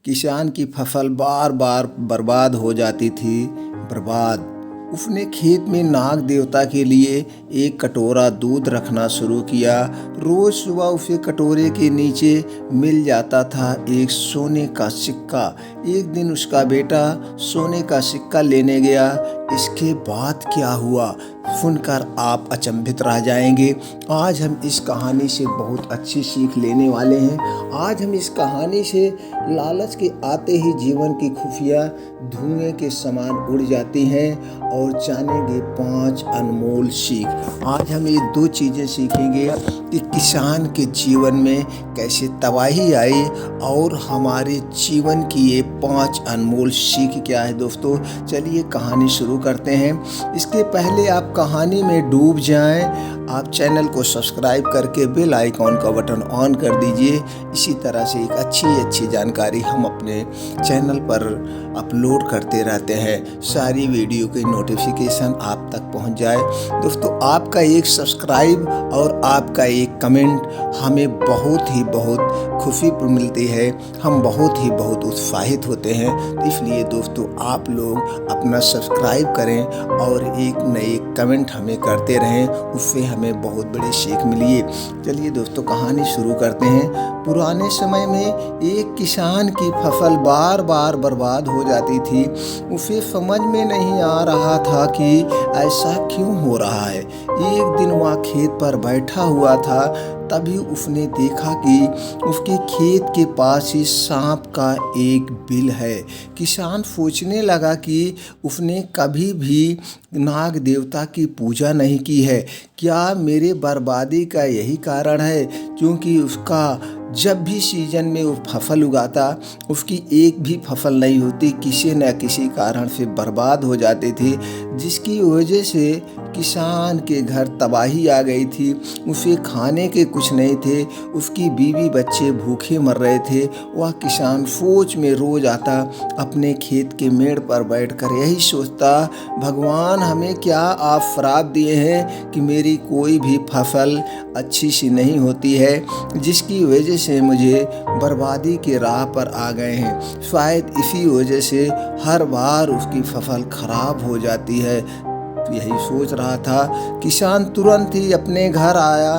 किसान की फसल बार बार बर्बाद हो जाती थी। बर्बाद। उसने खेत में नाग देवता के लिए एक कटोरा दूध रखना शुरू किया। रोज सुबह उसे कटोरे के नीचे मिल जाता था एक सोने का सिक्का। एक दिन उसका बेटा सोने का सिक्का लेने गया। इसके बाद क्या हुआ सुनकर आप अचंभित रह जाएंगे। आज हम इस कहानी से बहुत अच्छी सीख लेने वाले हैं। आज हम इस कहानी से लालच के आते ही जीवन की खुफिया धुएं के समान उड़ जाती हैं और जानेंगे 5 अनमोल सीख। आज हम ये 2 चीज़ें सीखेंगे कि किसान के जीवन में कैसे तबाही आई और हमारे जीवन की ये 5 अनमोल सीख क्या है। दोस्तों चलिए कहानी शुरू करते हैं। इसके पहले आप कहानी में डूब जाएं, आप चैनल को सब्सक्राइब करके बेल आइकॉन का बटन ऑन कर दीजिए। इसी तरह से एक अच्छी जानकारी हम अपने चैनल पर अपलोड करते रहते हैं। सारी वीडियो की नोटिफिकेशन आप तक पहुंच जाए। दोस्तों आपका एक सब्सक्राइब और आपका एक कमेंट हमें बहुत खुशी मिलती है। हम बहुत उत्साहित होते हैं। तो इसलिए दोस्तों आप लोग अपना सब्सक्राइब करें और एक नए कमेंट हमें करते रहें, उससे हमें बहुत बड़ी सीख मिली है। चलिए दोस्तों कहानी शुरू करते हैं। पुराने समय में एक किसान की फसल बार बार बर्बाद हो जाती थी। उसे समझ में नहीं आ रहा था कि ऐसा क्यों हो रहा है। एक दिन वह खेत पर बैठा हुआ था, तभी उसने देखा कि उसके खेत के पास ही सांप का एक बिल है। किसान सोचने लगा कि उसने कभी भी नाग देवता की पूजा नहीं की है। क्या मेरे बर्बादी का यही कारण है? क्योंकि उसका जब भी सीजन में वो फसल उगाता उसकी एक भी फसल नहीं होती, किसी न किसी कारण से बर्बाद हो जाती थी, जिसकी वजह से किसान के घर तबाही आ गई थी। उसे खाने के कुछ नहीं थे, उसकी बीवी बच्चे भूखे मर रहे थे। वह किसान सोच में रोज आता, अपने खेत के मेड़ पर बैठकर यही सोचता, भगवान हमें क्या आप श्राप दिए हैं कि मेरी कोई भी फसल अच्छी सी नहीं होती है, जिसकी वजह से मुझे बर्बादी के राह पर आ गए हैं। शायद इसी वजह से हर बार उसकी फसल खराब हो जाती है। यही सोच रहा था। किसान तुरंत ही अपने घर आया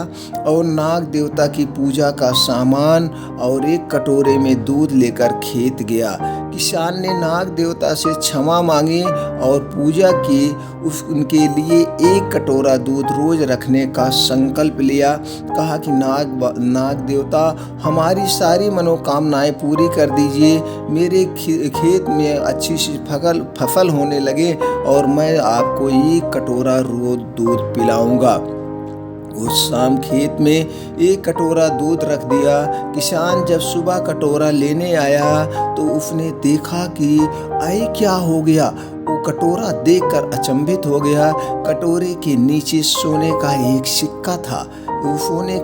और नाग देवता की पूजा का सामान और एक कटोरे में दूध लेकर खेत गया। किसान ने नाग देवता से क्षमा मांगी और पूजा की। उनके लिए एक कटोरा दूध रोज रखने का संकल्प लिया। कहा कि नाग देवता हमारी सारी मनोकामनाएं पूरी कर दीजिए, मेरे खेत में अच्छी सी फसल होने लगे और मैं आपको एक कटोरा रोज दूध पिलाऊंगा। उस शाम खेत में एक कटोरा दूध रख दिया। किसान जब सुबह कटोरा लेने आया तो उसने देखा कि ऐ क्या हो गया। वो कटोरा देखकर अचंभित हो गया। कटोरे के नीचे सोने का एक सिक्का था। वो सोने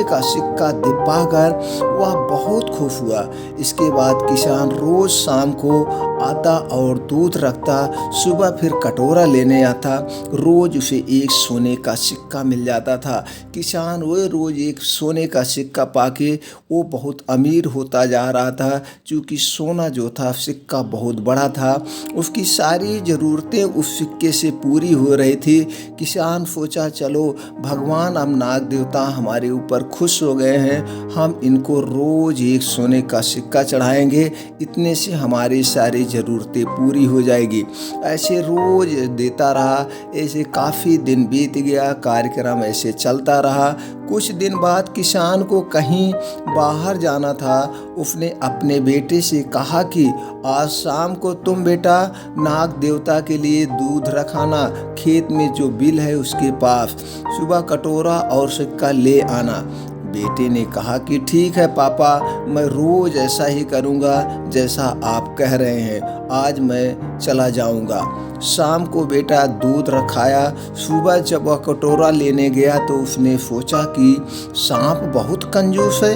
का सिक्का दिखाकर वह बहुत खुश हुआ। इसके बाद किसान रोज शाम को आता और दूध रखता, सुबह फिर कटोरा लेने आता। रोज उसे एक सोने का सिक्का मिल जाता था। किसान वो रोज एक सोने का सिक्का पाके वो बहुत अमीर होता जा रहा था। क्योंकि सोना जो था सिक्का बहुत बड़ा था, उसकी सारी ज़रूरतें उस सिक्के से पूरी हो रही थी। किसान सोचा चलो भगवान अब नाग देवता हमारे ऊपर खुश हो गए हैं, हम इनको रोज एक सोने का सिक्का चढ़ाएंगे, इतने से हमारी सारी ज़रूरतें पूरी हो जाएगी। ऐसे रोज देता रहा। ऐसे काफ़ी दिन बीत गया, कार्यक्रम ऐसे चलता रहा। कुछ दिन बाद किसान को कहीं बाहर जाना था। उसने अपने बेटे से कहा कि आज शाम को तुम बेटा नाग देवता के लिए दूध रखाना, खेत में जो बिल है उसके पास, सुबह कटोरा और सिक्का ले आना। बेटे ने कहा कि ठीक है पापा, मैं रोज ऐसा ही करूँगा जैसा आप कह रहे हैं, आज मैं चला जाऊँगा। शाम को बेटा दूध रखाया। सुबह जब वह कटोरा लेने गया तो उसने सोचा कि सांप बहुत कंजूस है,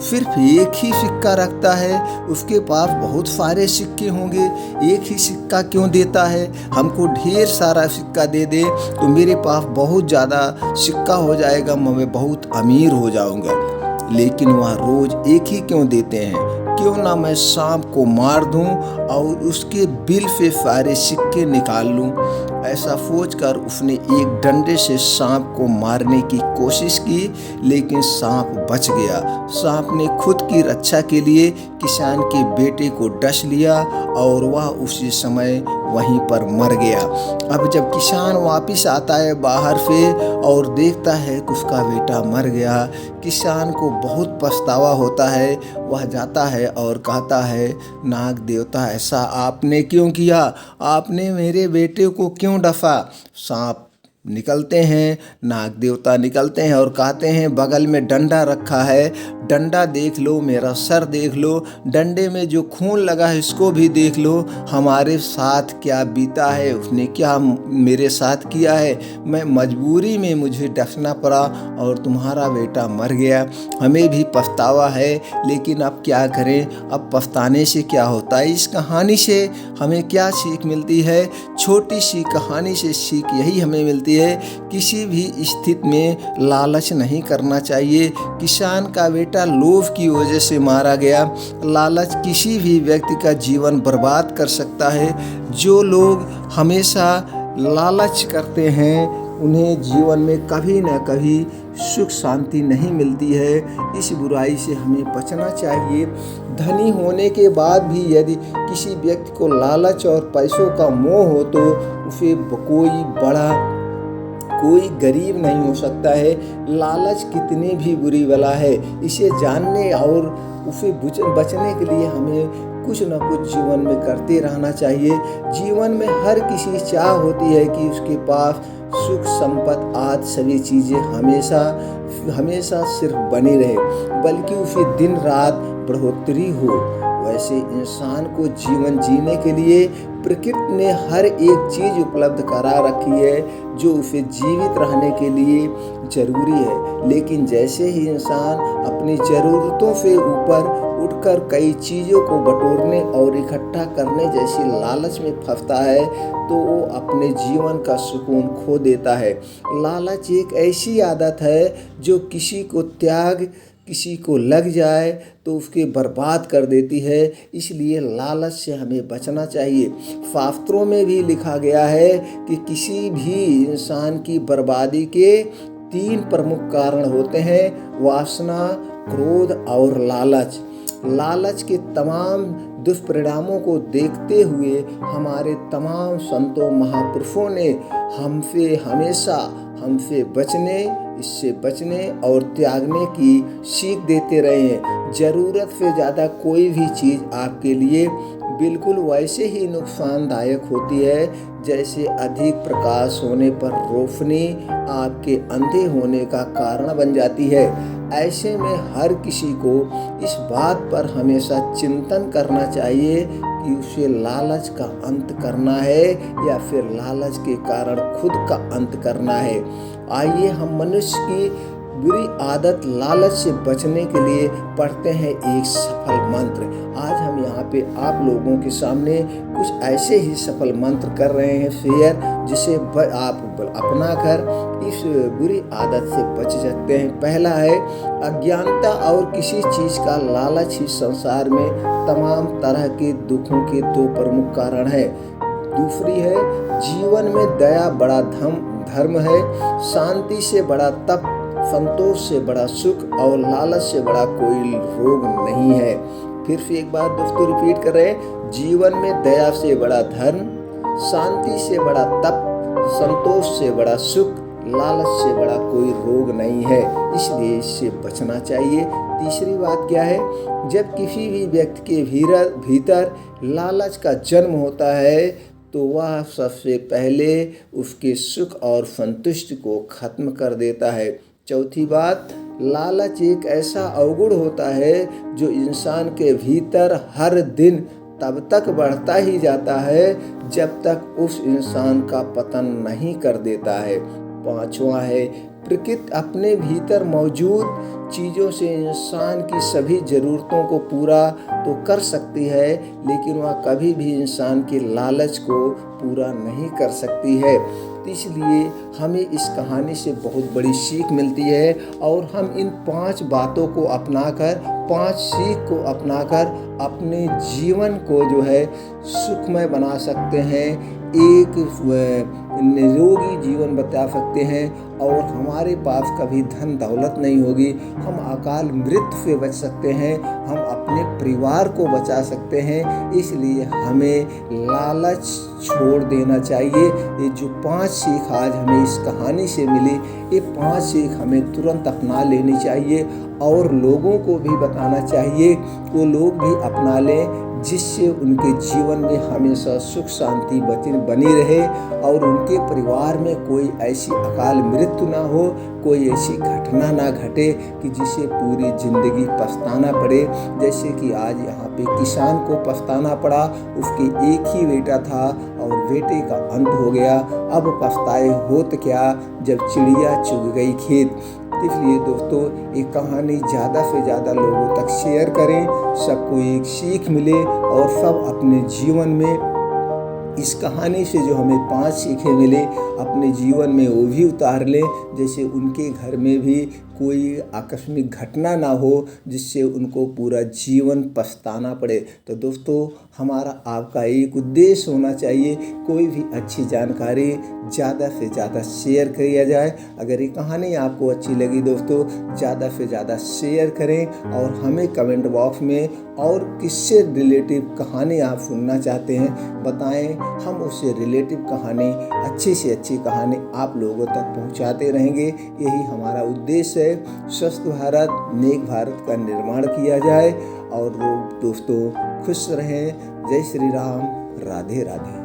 सिर्फ एक ही सिक्का रखता है, उसके पास बहुत सारे सिक्के होंगे, एक ही सिक्का क्यों देता है, हमको ढेर सारा सिक्का दे दे तो मेरे पास बहुत ज़्यादा सिक्का हो जाएगा, मैं बहुत अमीर हो जाऊंगा। लेकिन वह रोज एक ही क्यों देते हैं? क्यों ना मैं सांप को मार दूं और उसके बिल से सारे सिक्के निकाल लूं। ऐसा सोचकर उसने एक डंडे से सांप को मारने की कोशिश की, लेकिन सांप बच गया। सांप ने खुद की रक्षा के लिए किसान के बेटे को डस लिया और वह उसी समय वहीं पर मर गया। अब जब किसान वापिस आता है बाहर से और देखता है कि उसका बेटा मर गया, किसान को बहुत पछतावा होता है। वह जाता है और कहता है, नाग देवता, ऐसा आपने क्यों किया? आपने मेरे बेटे को क्यों डसा? सांप निकलते हैं, नाग देवता निकलते हैं और कहते हैं, बगल में डंडा रखा है, डंडा देख लो, मेरा सर देख लो, डंडे में जो खून लगा है इसको भी देख लो। हमारे साथ क्या बीता है, उसने क्या मेरे साथ किया है। मैं मजबूरी में मुझे डसना पड़ा और तुम्हारा बेटा मर गया। हमें भी पछतावा है, लेकिन अब क्या करें? अब पछताने से क्या होता है? इस कहानी से हमें क्या सीख मिलती है? छोटी सी कहानी से सीख यही हमें मिलती है, किसी भी स्थिति में लालच नहीं करना चाहिए। किसान का बेटा लोभ की वजह से मारा गया। लालच किसी भी व्यक्ति का जीवन बर्बाद कर सकता है। जो लोग हमेशा लालच करते हैं उन्हें जीवन में कभी न कभी सुख शांति नहीं मिलती है। इस बुराई से हमें बचना चाहिए। धनी होने के बाद भी यदि किसी व्यक्ति को लालच और पैसों का मोह हो तो उसे कोई गरीब नहीं हो सकता है। लालच कितनी भी बुरी बला है, इसे जानने और उसे बचने के लिए हमें कुछ न कुछ जीवन में करते रहना चाहिए। जीवन में हर किसी चाह होती है कि उसके पास सुख संपत्ति आदि सभी चीज़ें हमेशा सिर्फ बनी रहे, बल्कि उसे दिन रात बढ़ोतरी हो। वैसे इंसान को जीवन जीने के लिए प्रकृति ने हर एक चीज़ उपलब्ध करा रखी है जो उसे जीवित रहने के लिए जरूरी है। लेकिन जैसे ही इंसान अपनी ज़रूरतों से ऊपर उठकर कई चीज़ों को बटोरने और इकट्ठा करने जैसी लालच में फंसता है तो वो अपने जीवन का सुकून खो देता है। लालच एक ऐसी आदत है जो किसी को लग जाए तो उसके बर्बाद कर देती है। इसलिए लालच से हमें बचना चाहिए। शास्त्रों में भी लिखा गया है कि किसी भी इंसान की बर्बादी के 3 प्रमुख कारण होते हैं, वासना, क्रोध और लालच। लालच के तमाम दुष्परिणामों को देखते हुए हमारे तमाम संतों महापुरुषों ने हमसे इससे बचने और त्यागने की सीख देते रहे हैं। ज़रूरत से ज़्यादा कोई भी चीज़ आपके लिए बिल्कुल वैसे ही नुकसानदायक होती है जैसे अधिक प्रकाश होने पर रोशनी आपके अंधे होने का कारण बन जाती है। ऐसे में हर किसी को इस बात पर हमेशा चिंतन करना चाहिए कि उसे लालच का अंत करना है या फिर लालच के कारण खुद का अंत करना है। आइए हम मनुष्य की बुरी आदत लालच से बचने के लिए पढ़ते हैं एक सफल मंत्र। आज हम यहाँ पे आप लोगों के सामने कुछ ऐसे ही सफल मंत्र कर रहे हैं शेयर, जिसे आप अपना कर इस बुरी आदत से बच सकते हैं। पहला है, अज्ञानता और किसी चीज़ का लालच ही संसार में तमाम तरह के दुखों के 2 प्रमुख कारण है। दूसरी है, जीवन में दया बड़ा धर्म है, शांति से बड़ा तप, संतोष से बड़ा सुख और लालच से बड़ा कोई रोग नहीं है। फिर से एक बार दोस्तों रिपीट कर रहे हैं, जीवन में दया से बड़ा धर्म, शांति से बड़ा तप, संतोष से बड़ा सुख, लालच से बड़ा कोई रोग नहीं है। इसलिए इससे बचना चाहिए। तीसरी बात क्या है, जब किसी भी व्यक्ति के भीतर लालच का जन्म होता है तो वह सबसे पहले उसके सुख और संतुष्टि को खत्म कर देता है। चौथी बात, लालच एक ऐसा अवगुण होता है जो इंसान के भीतर हर दिन तब तक बढ़ता ही जाता है जब तक उस इंसान का पतन नहीं कर देता है। पांचवा है, प्रकृति अपने भीतर मौजूद चीज़ों से इंसान की सभी ज़रूरतों को पूरा तो कर सकती है, लेकिन वह कभी भी इंसान के लालच को पूरा नहीं कर सकती है। तो इसलिए हमें इस कहानी से बहुत बड़ी सीख मिलती है और हम इन 5 बातों को अपनाकर, 5 सीख को अपनाकर अपने जीवन को जो है सुखमय बना सकते हैं, एक निरोगी जीवन बता सकते हैं और हमारे पास कभी धन दौलत नहीं होगी, हम अकाल मृत्यु से बच सकते हैं, हम अपने परिवार को बचा सकते हैं। इसलिए हमें लालच छोड़ देना चाहिए। ये जो 5 सीख आज हमें इस कहानी से मिली, ये 5 सीख हमें तुरंत अपना लेनी चाहिए और लोगों को भी बताना चाहिए, वो लोग भी अपना लें, जिससे उनके जीवन में हमेशा सुख शांति बनी रहे और उनके परिवार में कोई ऐसी अकाल मृत्यु ना हो, कोई ऐसी घटना ना घटे कि जिसे पूरी जिंदगी पछताना पड़े। जैसे कि आज यहाँ पे किसान को पछताना पड़ा, उसके एक ही बेटा था और बेटे का अंत हो गया, अब पछताए होत क्या जब चिड़िया चुग गई खेत। इसलिए दोस्तों, ये कहानी ज़्यादा से ज़्यादा लोगों तक शेयर करें, सबको एक सीख मिले और सब अपने जीवन में इस कहानी से जो हमें 5 सीखें मिले, अपने जीवन में वो भी उतार लें, जैसे उनके घर में भी कोई आकस्मिक घटना ना हो जिससे उनको पूरा जीवन पछताना पड़े। तो दोस्तों, हमारा आपका एक उद्देश्य होना चाहिए, कोई भी अच्छी जानकारी ज़्यादा से ज़्यादा शेयर किया जाए। अगर ये कहानी आपको अच्छी लगी दोस्तों, ज़्यादा से ज़्यादा शेयर करें और हमें कमेंट बॉक्स में और किससे रिलेटिव कहानी आप सुनना चाहते हैं बताएं, हम उससे रिलेटिव कहानी, अच्छी से अच्छी कहानी आप लोगों तक पहुंचाते रहेंगे। यही हमारा उद्देश्य है, स्वस्थ भारत, नेक भारत का निर्माण किया जाए और लोग दोस्तों खुश रहें। जय श्री राम, राधे राधे।